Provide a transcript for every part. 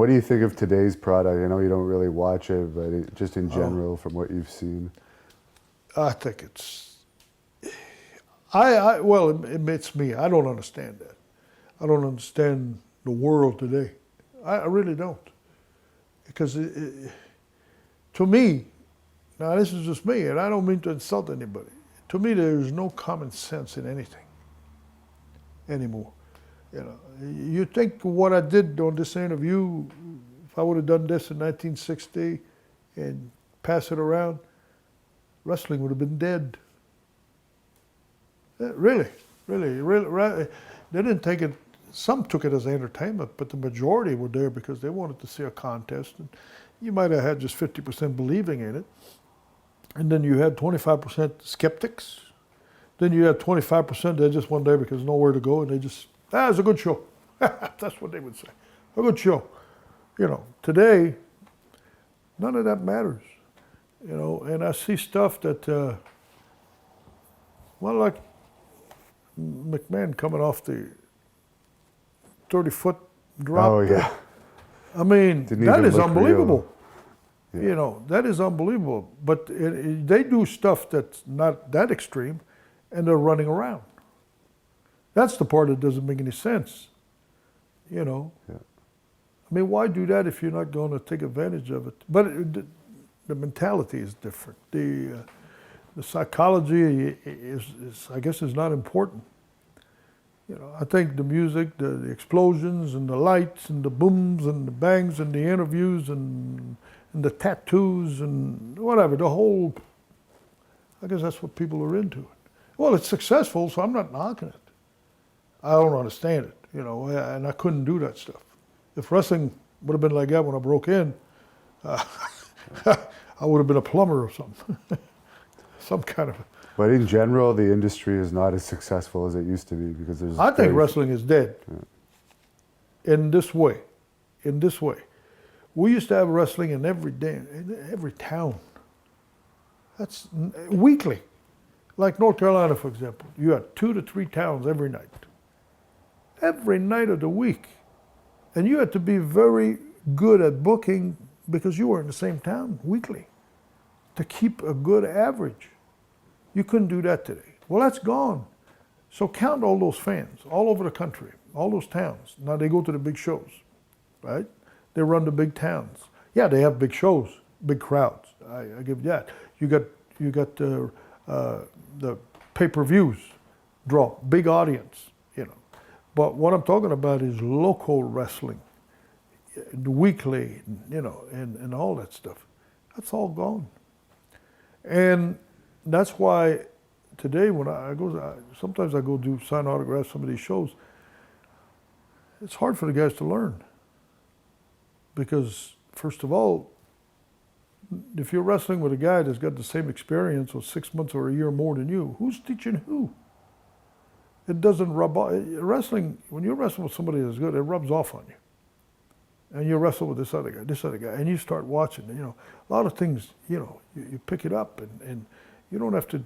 What do you think of today's product? I know you don't really watch it, but just in general, from what you've seen. I think it's, well, it's me. I don't understand that. I don't understand the world today. I really don't. Because to me, now this is just me, and I don't mean to insult anybody. To me, there is no common sense in anything anymore. You know, you think what I did on this interview, if I would have done this in 1960 and pass it around, wrestling would have been dead. Really. They didn't take it, some took it as entertainment, but the majority were there because they wanted to see a contest. And you might have had just 50% believing in it. And then you had 25% skeptics. Then you had 25% that just went there because there's nowhere to go, and they just, it's a good show. That's what they would say. A good show. You know, today, none of that matters. You know, and I see stuff that, well, like McMahon coming off the 30-foot drop. Oh, yeah. I mean, that is unbelievable. Yeah. You know, that is unbelievable. But they do stuff that's not that extreme, and they're running around. That's the part that doesn't make any sense. You know. Yeah. I mean, why do that if you're not going to take advantage of it? But the mentality is different. The psychology is, I guess, is not important. You know, I think the music, the explosions and the lights and the booms and the bangs and the interviews and the tattoos and whatever, the whole, I guess that's what people are into. Well, it's successful, so I'm not knocking it. I don't understand it, you know, and I couldn't do that stuff. If wrestling would have been like that when I broke in, I would have been a plumber or something. Some kind of. But in general, the industry is not as successful as it used to be because there's. I think wrestling is dead. Yeah. In this way. We used to have wrestling in every town. That's weekly. Like North Carolina, for example, you had 2 to 3 towns every night. Every night of the week. And you had to be very good at booking because you were in the same town weekly to keep a good average. You couldn't do that today. Well, that's gone. So count all those fans all over the country, all those towns. Now they go to the big shows, right? They run the big towns. Yeah, they have big shows, big crowds. I give you that. You got the pay-per-views draw, big audience, you know. But what I'm talking about is local wrestling, the weekly, you know, and all that stuff. That's all gone. And that's why today when sometimes I go do sign autographs, some of these shows, it's hard for the guys to learn. Because first of all, if you're wrestling with a guy that's got the same experience or 6 months or a year more than you, who's teaching who? It doesn't rub off. Wrestling, when you're wrestling with somebody that's good, it rubs off on you. And you wrestle with this other guy, and you start watching, you know, a lot of things, you know, you pick it up and you don't have to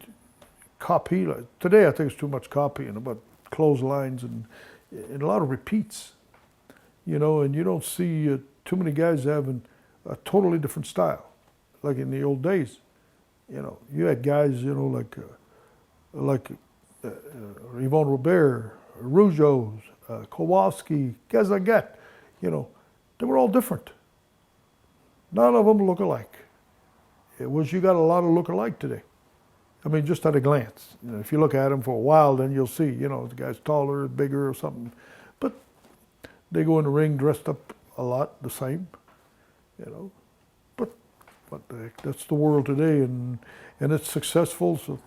copy. Today I think it's too much copying about clotheslines and a lot of repeats, you know, and you don't see too many guys having a totally different style, like in the old days. You know, you had guys, you know, like Yvonne Robert, Rougeau's, Kowalski, guys like that, you know, they were all different. None of them look alike. It was, you got a lot of look alike today. I mean, just at a glance. You know, if you look at them for a while, then you'll see, you know, the guy's taller, bigger or something. But they go in the ring dressed up a lot the same, you know. But what the heck, that's the world today, and it's successful, so